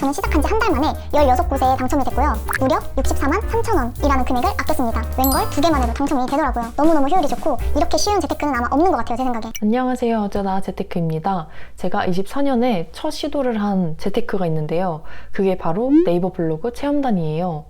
저는 시작한 지 한 달 만에 16곳에 당첨이 됐고요. 무려 64만 3천 원이라는 금액을 아꼈습니다. 웬걸 2개만 해도 당첨이 되더라고요. 너무너무 효율이 좋고 이렇게 쉬운 재테크는 아마 없는 것 같아요, 제 생각에. 안녕하세요. 어쩌다 재테크입니다. 제가 24년에 첫 시도를 한 재테크가 있는데요. 그게 바로 네이버 블로그 체험단이에요.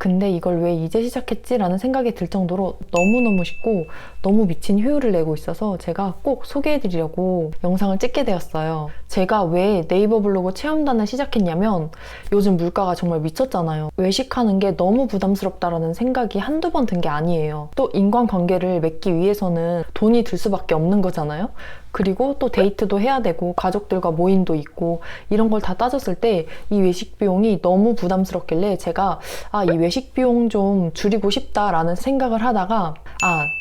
근데 이걸 왜 이제 시작했지? 라는 생각이 들 정도로 너무너무 쉽고 너무 미친 효율을 내고 있어서 제가 꼭 소개해드리려고 영상을 찍게 되었어요. 제가 왜 네이버 블로그 체험단을 시작했냐면 요즘 물가가 정말 미쳤잖아요. 외식하는 게 너무 부담스럽다라는 생각이 한두 번 든 게 아니에요. 또 인간관계를 맺기 위해서는 돈이 들 수밖에 없는 거잖아요. 그리고 또 데이트도 해야 되고 가족들과 모임도 있고 이런 걸 다 따졌을 때 이 외식 비용이 너무 부담스럽길래 제가 이 외식 비용 좀 줄이고 싶다라는 생각을 하다가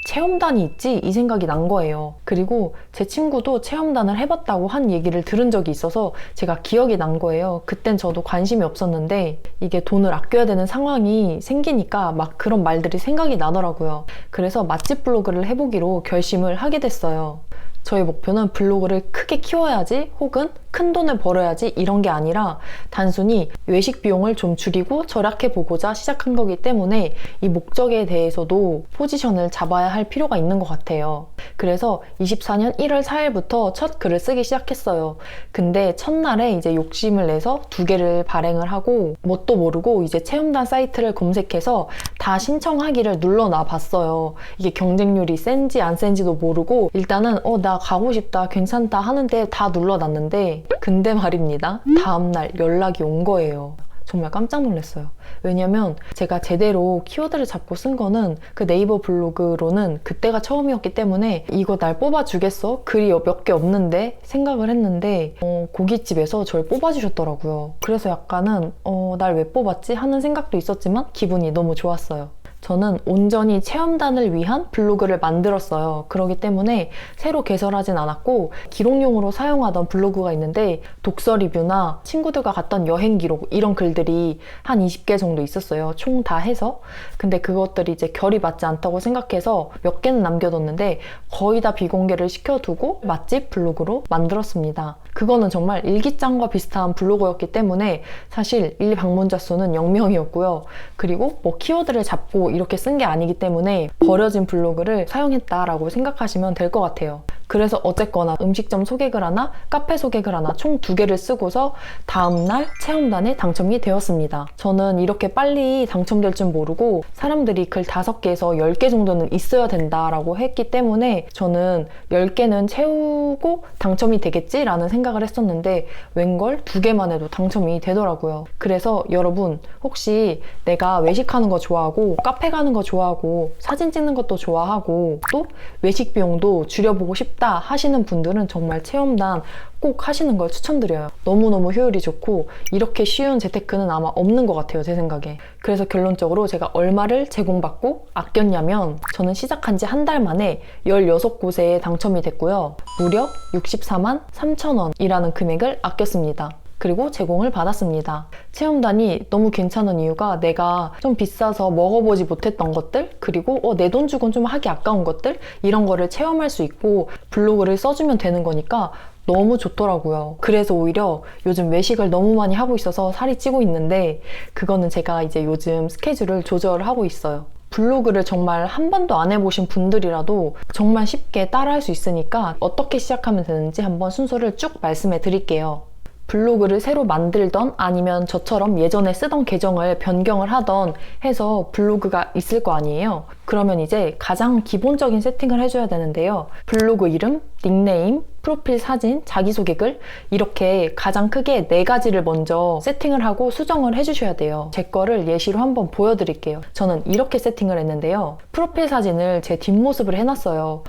체험단이 있지? 이 생각이 난 거예요. 그리고 제 친구도 체험단을 해봤다고 한 얘기를 들은 적이 있어서 제가 기억이 난 거예요. 그땐 저도 관심이 없었는데 이게 돈을 아껴야 되는 상황이 생기니까 막 그런 말들이 생각이 나더라고요. 그래서 맛집 블로그를 해보기로 결심을 하게 됐어요. 저의 목표는 블로그를 크게 키워야지 혹은 큰 돈을 벌어야지 이런 게 아니라 단순히 외식 비용을 좀 줄이고 절약해 보고자 시작한 거기 때문에 이 목적에 대해서도 포지션을 잡아야 할 필요가 있는 것 같아요. 그래서 24년 1월 4일부터 첫 글을 쓰기 시작했어요. 근데 첫날에 이제 욕심을 내서 2개를 발행을 하고 뭣도 모르고 이제 체험단 사이트를 검색해서 다 신청하기를 눌러놔 봤어요. 이게 경쟁률이 센지 안 센지도 모르고 일단은 나 가고 싶다 괜찮다 하는데 다 눌러놨는데 근데 말입니다. 다음날 연락이 온 거예요. 정말 깜짝 놀랐어요. 왜냐면 제가 제대로 키워드를 잡고 쓴 거는 그 네이버 블로그로는 그때가 처음이었기 때문에 이거 날 뽑아주겠어? 글이 몇 개 없는데 생각을 했는데 고깃집에서 저를 뽑아주셨더라고요. 그래서 약간은 날 왜 뽑았지? 하는 생각도 있었지만 기분이 너무 좋았어요. 저는 온전히 체험단을 위한 블로그를 만들었어요. 그렇기 때문에 새로 개설하진 않았고 기록용으로 사용하던 블로그가 있는데 독서 리뷰나 친구들과 갔던 여행 기록 이런 글들이 한 20개 정도 있었어요. 총 다 해서. 근데 그것들이 이제 결이 맞지 않다고 생각해서 몇 개는 남겨뒀는데 거의 다 비공개를 시켜두고 맛집 블로그로 만들었습니다. 그거는 정말 일기장과 비슷한 블로그였기 때문에 사실 방문자 수는 0명이었고요. 그리고 키워드를 잡고 이렇게 쓴 게 아니기 때문에 버려진 블로그를 사용했다라고 생각하시면 될 것 같아요. 그래서 어쨌거나 음식점 소개글 하나, 카페 소개글 하나 총 2개를 쓰고서 다음날 체험단에 당첨이 되었습니다. 저는 이렇게 빨리 당첨될 줄 모르고 사람들이 글 5개에서 10개 정도는 있어야 된다라고 했기 때문에 저는 10개는 채우고 당첨이 되겠지라는 생각을 했었는데 웬걸 2개만 해도 당첨이 되더라고요. 그래서 여러분 혹시 내가 외식하는 거 좋아하고 카페 가는 거 좋아하고 사진 찍는 것도 좋아하고 또 외식 비용도 줄여보고 싶다 하시는 분들은 정말 체험단 꼭 하시는 걸 추천드려요. 너무너무 효율이 좋고 이렇게 쉬운 재테크는 아마 없는 것 같아요, 제 생각에. 그래서 결론적으로 제가 얼마를 제공받고 아꼈냐면 저는 시작한 지 한 달 만에 16곳에 당첨이 됐고요. 무려 64만 3천 원이라는 금액을 아꼈습니다. 그리고 제공을 받았습니다. 체험단이 너무 괜찮은 이유가 내가 좀 비싸서 먹어보지 못했던 것들 그리고 내 돈 주곤 좀 하기 아까운 것들 이런 거를 체험할 수 있고 블로그를 써주면 되는 거니까 너무 좋더라고요. 그래서 오히려 요즘 외식을 너무 많이 하고 있어서 살이 찌고 있는데 그거는 제가 이제 요즘 스케줄을 조절을 하고 있어요. 블로그를 정말 한 번도 안 해보신 분들이라도 정말 쉽게 따라할 수 있으니까 어떻게 시작하면 되는지 한번 순서를 쭉 말씀해 드릴게요. 블로그를 새로 만들던 아니면 저처럼 예전에 쓰던 계정을 변경을 하던 해서 블로그가 있을 거 아니에요. 그러면 이제 가장 기본적인 세팅을 해줘야 되는데요. 블로그 이름, 닉네임, 프로필 사진, 자기소개글 이렇게 가장 크게 4가지를 먼저 세팅을 하고 수정을 해주셔야 돼요. 제 거를 예시로 한번 보여드릴게요. 저는 이렇게 세팅을 했는데요. 프로필 사진을 제 뒷모습을 해놨어요.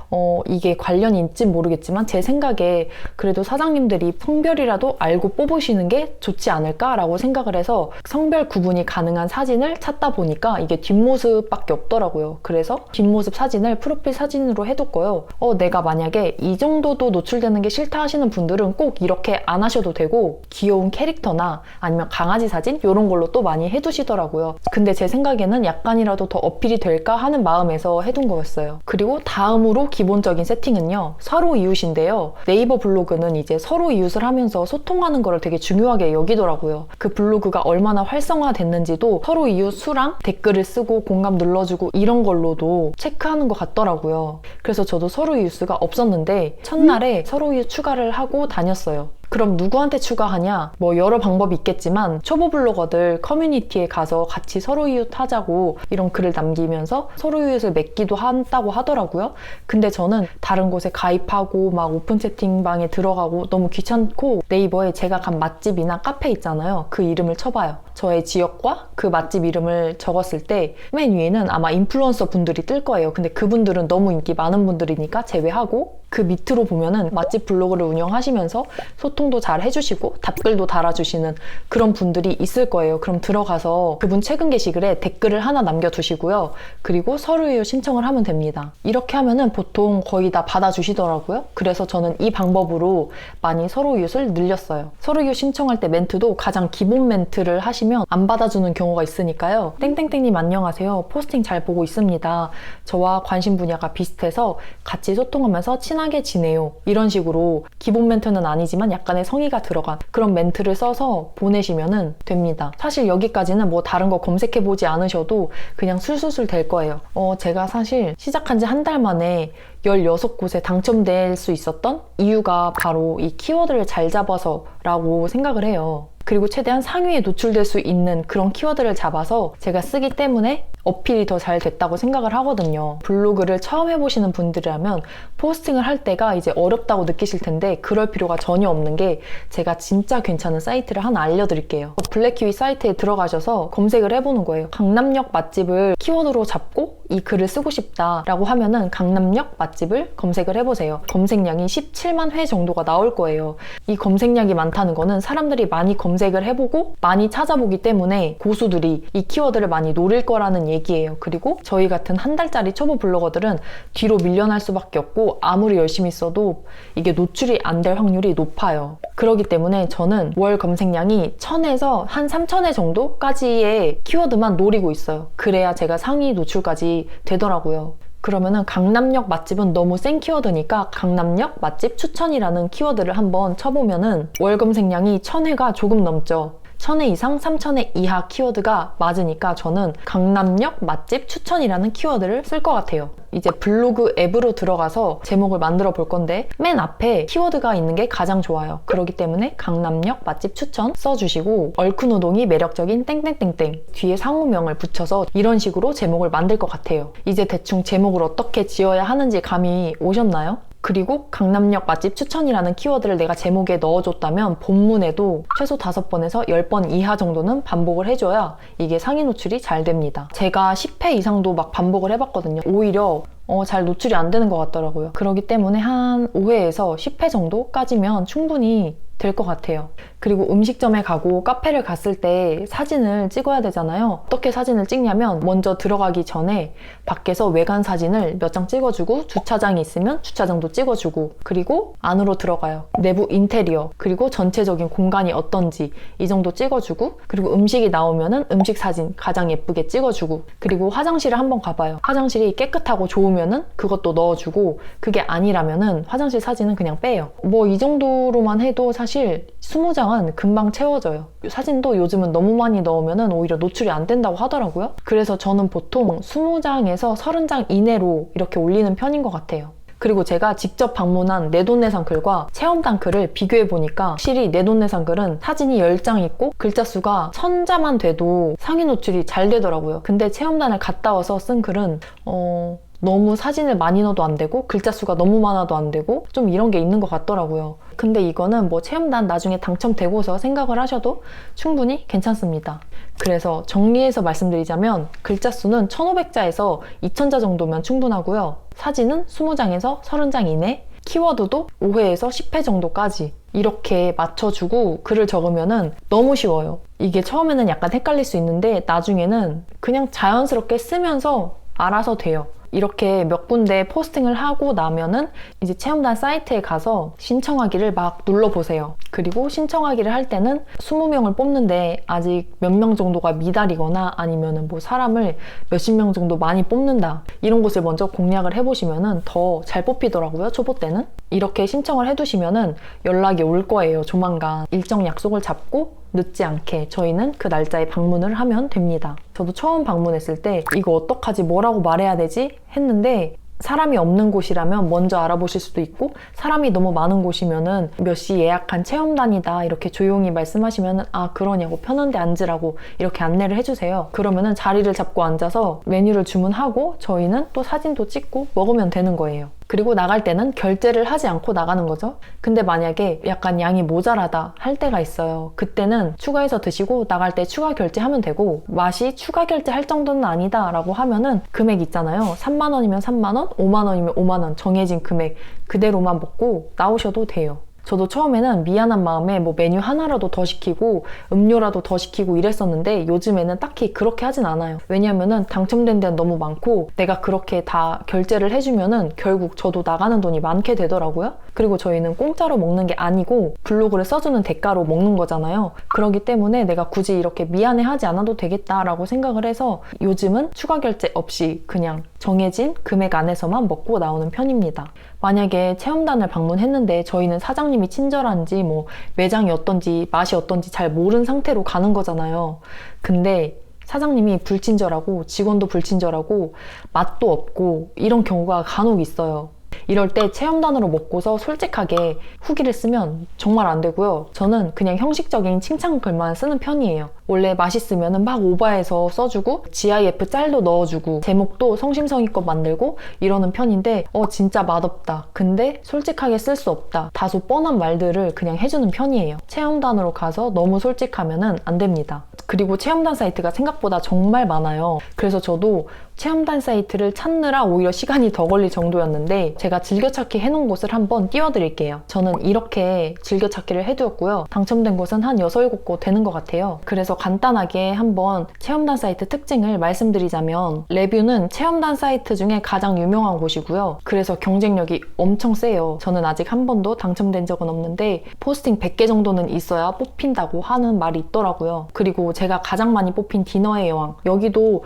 이게 관련인지 모르겠지만 제 생각에 그래도 사장님들이 성별이라도 알고 뽑으시는 게 좋지 않을까라고 생각을 해서 성별 구분이 가능한 사진을 찾다 보니까 이게 뒷모습밖에 없더라고요. 그래서 뒷모습 사진을 프로필 사진으로 해뒀고요. 내가 만약에 이 정도도 노출되는 게 싫다 하시는 분들은 꼭 이렇게 안 하셔도 되고 귀여운 캐릭터나 아니면 강아지 사진 이런 걸로 또 많이 해두시더라고요. 근데 제 생각에는 약간이라도 더 어필이 될까 하는 마음에서 해둔 거였어요. 그리고 다음으로 기본적인 세팅은요. 서로 이웃인데요. 네이버 블로그는 이제 서로 이웃을 하면서 소통하는 거를 되게 중요하게 여기더라고요. 그 블로그가 얼마나 활성화됐는지도 서로 이웃 수랑 댓글을 쓰고 공감 눌러주고 이런 걸로도 체크하는 것 같더라고요. 그래서 저도 서로 이웃 수가 없었는데 첫날에 서로 이웃 추가를 하고 다녔어요. 그럼 누구한테 추가하냐? 뭐 여러 방법이 있겠지만 초보 블로거들 커뮤니티에 가서 같이 서로 이웃 하자고 이런 글을 남기면서 서로 이웃을 맺기도 한다고 하더라고요. 근데 저는 다른 곳에 가입하고 막 오픈 채팅방에 들어가고 너무 귀찮고 네이버에 제가 간 맛집이나 카페 있잖아요. 그 이름을 쳐봐요. 저의 지역과 그 맛집 이름을 적었을 때 맨 위에는 아마 인플루언서 분들이 뜰 거예요. 근데 그분들은 너무 인기 많은 분들이니까 제외하고 그 밑으로 보면은 맛집 블로그를 운영하시면서 소통도 잘 해주시고 답글도 달아주시는 그런 분들이 있을 거예요. 그럼 들어가서 그분 최근 게시글에 댓글을 하나 남겨두시고요. 그리고 서로 이웃 신청을 하면 됩니다. 이렇게 하면은 보통 거의 다 받아주시더라고요. 그래서 저는 이 방법으로 많이 서로 이웃을 늘렸어요. 서로 이웃 신청할 때 멘트도 가장 기본 멘트를 하시면 안 받아주는 경우가 있으니까요. 땡땡땡님 안녕하세요. 포스팅 잘 보고 있습니다. 저와 관심 분야가 비슷해서 같이 소통하면서 친하게 지내요. 이런 식으로 기본 멘트는 아니지만 약간의 성의가 들어간 그런 멘트를 써서 보내시면 됩니다. 사실 여기까지는 뭐 다른 거 검색해보지 않으셔도 그냥 술술술 될 거예요. 제가 사실 시작한 지 한 달 만에 16곳에 당첨될 수 있었던 이유가 바로 이 키워드를 잘 잡아서 라고 생각을 해요. 그리고 최대한 상위에 노출될 수 있는 그런 키워드를 잡아서 제가 쓰기 때문에 어필이 더 잘 됐다고 생각을 하거든요. 블로그를 처음 해보시는 분들이라면 포스팅을 할 때가 이제 어렵다고 느끼실 텐데 그럴 필요가 전혀 없는 게 제가 진짜 괜찮은 사이트를 하나 알려드릴게요. 블랙키위 사이트에 들어가셔서 검색을 해보는 거예요. 강남역 맛집을 키워드로 잡고 이 글을 쓰고 싶다라고 하면은 강남역 맛집을 검색을 해보세요. 검색량이 17만 회 정도가 나올 거예요. 이 검색량이 많다는 거는 사람들이 많이 검색을 해보고 많이 찾아보기 때문에 고수들이 이 키워드를 많이 노릴 거라는 얘기예요. 그리고 저희 같은 한 달짜리 초보 블로거들은 뒤로 밀려날 수밖에 없고 아무리 열심히 써도 이게 노출이 안 될 확률이 높아요. 그렇기 때문에 저는 월 검색량이 1000에서 한 3000회 정도까지의 키워드만 노리고 있어요. 그래야 제가 상위 노출까지 되더라고요. 그러면은 강남역 맛집은 너무 센 키워드니까 강남역 맛집 추천이라는 키워드를 한번 쳐보면은 월 검색량이 1000회가 조금 넘죠. 1000회 이상, 3000회 이하 키워드가 맞으니까 저는 강남역 맛집 추천이라는 키워드를 쓸 것 같아요. 이제 블로그 앱으로 들어가서 제목을 만들어 볼 건데 맨 앞에 키워드가 있는 게 가장 좋아요. 그렇기 때문에 강남역 맛집 추천 써주시고 얼큰 우동이 매력적인 땡땡땡땡 뒤에 상호명을 붙여서 이런 식으로 제목을 만들 것 같아요. 이제 대충 제목을 어떻게 지어야 하는지 감이 오셨나요? 그리고 강남역 맛집 추천이라는 키워드를 내가 제목에 넣어줬다면 본문에도 최소 5번에서 10번 이하 정도는 반복을 해줘야 이게 상위 노출이 잘 됩니다. 제가 10회 이상도 막 반복을 해봤거든요. 오히려 잘 노출이 안 되는 것 같더라고요. 그렇기 때문에 한 5회에서 10회 정도까지면 충분히 될 것 같아요. 그리고 음식점에 가고 카페를 갔을 때 사진을 찍어야 되잖아요. 어떻게 사진을 찍냐면 먼저 들어가기 전에 밖에서 외관 사진을 몇 장 찍어주고 주차장이 있으면 주차장도 찍어주고 그리고 안으로 들어가요. 내부 인테리어 그리고 전체적인 공간이 어떤지 이 정도 찍어주고 그리고 음식이 나오면은 음식 사진 가장 예쁘게 찍어주고 그리고 화장실을 한번 가봐요. 화장실이 깨끗하고 좋으면은 그것도 넣어주고 그게 아니라면은 화장실 사진은 그냥 빼요. 뭐 이 정도로만 해도 사실 20장은 금방 채워져요. 사진도 요즘은 너무 많이 넣으면 오히려 노출이 안 된다고 하더라고요. 그래서 저는 보통 20장에서 30장 이내로 이렇게 올리는 편인 것 같아요. 그리고 제가 직접 방문한 내돈내산 글과 체험단 글을 비교해보니까 확실히 내돈내산 글은 사진이 10장 있고 글자 수가 1000자만 돼도 상위 노출이 잘 되더라고요. 근데 체험단을 갔다 와서 쓴 글은 너무 사진을 많이 넣어도 안 되고 글자 수가 너무 많아도 안 되고 좀 이런 게 있는 것 같더라고요. 근데 이거는 뭐 체험단 나중에 당첨되고서 생각을 하셔도 충분히 괜찮습니다. 그래서 정리해서 말씀드리자면 글자 수는 1500자에서 2000자 정도면 충분하고요. 사진은 20장에서 30장 이내, 키워드도 5회에서 10회 정도까지 이렇게 맞춰주고 글을 적으면은 너무 쉬워요. 이게 처음에는 약간 헷갈릴 수 있는데 나중에는 그냥 자연스럽게 쓰면서 알아서 돼요. 이렇게 몇 군데 포스팅을 하고 나면은 이제 체험단 사이트에 가서 신청하기를 막 눌러보세요. 그리고 신청하기를 할 때는 20명을 뽑는데 아직 몇 명 정도가 미달이거나 아니면은 뭐 사람을 몇십 명 정도 많이 뽑는다, 이런 곳을 먼저 공략을 해보시면은 더 잘 뽑히더라고요, 초보 때는. 이렇게 신청을 해두시면은 연락이 올 거예요, 조만간. 일정 약속을 잡고 늦지 않게 저희는 그 날짜에 방문을 하면 됩니다. 저도 처음 방문했을 때 이거 어떡하지, 뭐라고 말해야 되지 했는데, 사람이 없는 곳이라면 먼저 알아보실 수도 있고, 사람이 너무 많은 곳이면은 몇 시 예약한 체험단이다 이렇게 조용히 말씀하시면은 아 그러냐고, 편한데 앉으라고 이렇게 안내를 해주세요. 그러면은 자리를 잡고 앉아서 메뉴를 주문하고 저희는 또 사진도 찍고 먹으면 되는 거예요. 그리고 나갈 때는 결제를 하지 않고 나가는 거죠. 근데 만약에 약간 양이 모자라다 할 때가 있어요. 그때는 추가해서 드시고 나갈 때 추가 결제하면 되고, 맛이 추가 결제할 정도는 아니다 라고 하면은 금액 있잖아요. 3만 원이면 3만 원, 5만 원이면 5만 원 정해진 금액 그대로만 먹고 나오셔도 돼요. 저도 처음에는 미안한 마음에 뭐 메뉴 하나라도 더 시키고 음료라도 더 시키고 이랬었는데, 요즘에는 딱히 그렇게 하진 않아요. 왜냐면은 당첨된 데는 너무 많고 내가 그렇게 다 결제를 해주면은 결국 저도 나가는 돈이 많게 되더라고요. 그리고 저희는 공짜로 먹는 게 아니고 블로그를 써주는 대가로 먹는 거잖아요. 그렇기 때문에 내가 굳이 이렇게 미안해하지 않아도 되겠다라고 생각을 해서 요즘은 추가 결제 없이 그냥 정해진 금액 안에서만 먹고 나오는 편입니다. 만약에 체험단을 방문했는데 저희는 사장님이 친절한지 뭐 매장이 어떤지 맛이 어떤지 잘 모르는 상태로 가는 거잖아요. 근데 사장님이 불친절하고 직원도 불친절하고 맛도 없고 이런 경우가 간혹 있어요. 이럴 때 체험단으로 먹고서 솔직하게 후기를 쓰면 정말 안 되고요. 저는 그냥 형식적인 칭찬글만 쓰는 편이에요. 원래 맛있으면 막 오버해서 써주고 GIF 짤도 넣어주고 제목도 성심성의껏 만들고 이러는 편인데 진짜 맛없다, 근데 솔직하게 쓸 수 없다, 다소 뻔한 말들을 그냥 해주는 편이에요. 체험단으로 가서 너무 솔직하면 안 됩니다. 그리고 체험단 사이트가 생각보다 정말 많아요. 그래서 저도 체험단 사이트를 찾느라 오히려 시간이 더 걸릴 정도였는데, 제가 즐겨찾기 해놓은 곳을 한번 띄워드릴게요. 저는 이렇게 즐겨찾기를 해두었고요. 당첨된 곳은 한 6, 7곳 되는 것 같아요. 그래서 간단하게 한번 체험단 사이트 특징을 말씀드리자면, 레뷰는 체험단 사이트 중에 가장 유명한 곳이고요. 그래서 경쟁력이 엄청 세요. 저는 아직 한 번도 당첨된 적은 없는데 포스팅 100개 정도는 있어야 뽑힌다고 하는 말이 있더라고요. 그리고 제가 가장 많이 뽑힌 디너의 여왕, 여기도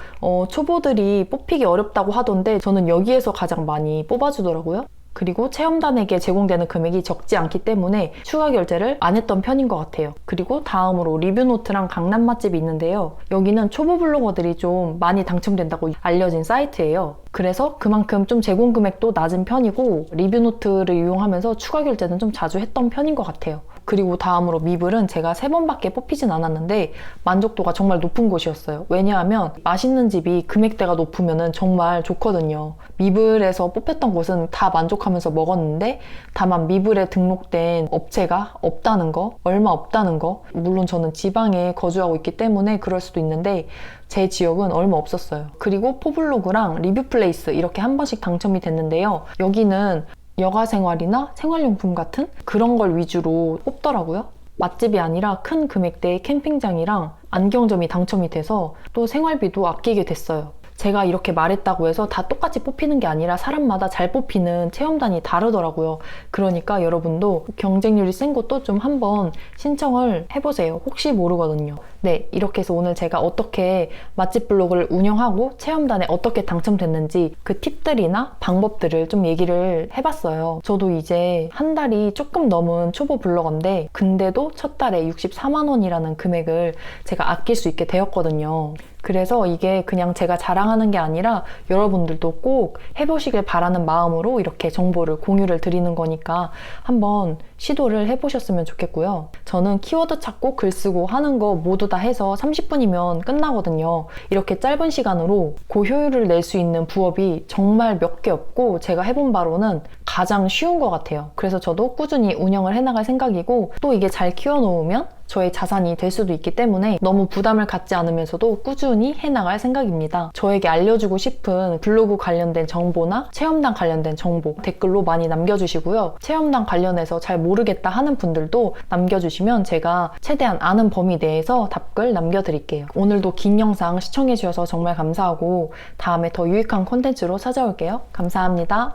초보들이 뽑히기 어렵다고 하던데 저는 여기에서 가장 많이 뽑아주더라고요. 그리고 체험단에게 제공되는 금액이 적지 않기 때문에 추가 결제를 안 했던 편인 것 같아요. 그리고 다음으로 리뷰노트랑 강남 맛집이 있는데요. 여기는 초보 블로거들이 좀 많이 당첨된다고 알려진 사이트예요. 그래서 그만큼 좀 제공 금액도 낮은 편이고 리뷰노트를 이용하면서 추가 결제는 좀 자주 했던 편인 것 같아요. 그리고 다음으로 미블은 제가 3번밖에 뽑히진 않았는데 만족도가 정말 높은 곳이었어요. 왜냐하면 맛있는 집이 금액대가 높으면 정말 좋거든요. 미블에서 뽑혔던 곳은 다 만족하면서 먹었는데, 다만 미블에 등록된 업체가 없다는 거, 얼마 없다는 거, 물론 저는 지방에 거주하고 있기 때문에 그럴 수도 있는데 제 지역은 얼마 없었어요. 그리고 포블로그랑 리뷰플레이스 이렇게 한 번씩 당첨이 됐는데요. 여기는 여가생활이나 생활용품 같은 그런 걸 위주로 뽑더라고요. 맛집이 아니라 큰 금액대의 캠핑장이랑 안경점이 당첨이 돼서 또 생활비도 아끼게 됐어요. 제가 이렇게 말했다고 해서 다 똑같이 뽑히는 게 아니라 사람마다 잘 뽑히는 체험단이 다르더라고요. 그러니까 여러분도 경쟁률이 센 곳도 좀 한번 신청을 해보세요. 혹시 모르거든요. 네, 이렇게 해서 오늘 제가 어떻게 맛집 블로그를 운영하고 체험단에 어떻게 당첨됐는지 그 팁들이나 방법들을 좀 얘기를 해봤어요. 저도 이제 한 달이 조금 넘은 초보 블로거인데 근데도 첫 달에 64만 원이라는 금액을 제가 아낄 수 있게 되었거든요. 그래서 이게 그냥 제가 자랑하는 게 아니라 여러분들도 꼭 해보시길 바라는 마음으로 이렇게 정보를 공유를 드리는 거니까 한번 시도를 해보셨으면 좋겠고요. 저는 키워드 찾고 글 쓰고 하는 거 모두 다 해서 30분이면 끝나거든요. 이렇게 짧은 시간으로 고효율을 낼 수 있는 부업이 정말 몇 개 없고 제가 해본 바로는 가장 쉬운 것 같아요. 그래서 저도 꾸준히 운영을 해나갈 생각이고, 또 이게 잘 키워놓으면 저의 자산이 될 수도 있기 때문에 너무 부담을 갖지 않으면서도 꾸준히 해나갈 생각입니다. 저에게 알려주고 싶은 블로그 관련된 정보나 체험단 관련된 정보 댓글로 많이 남겨주시고요. 체험단 관련해서 잘 모르겠다 하는 분들도 남겨주시면 제가 최대한 아는 범위 내에서 답글 남겨드릴게요. 오늘도 긴 영상 시청해주셔서 정말 감사하고 다음에 더 유익한 콘텐츠로 찾아올게요. 감사합니다.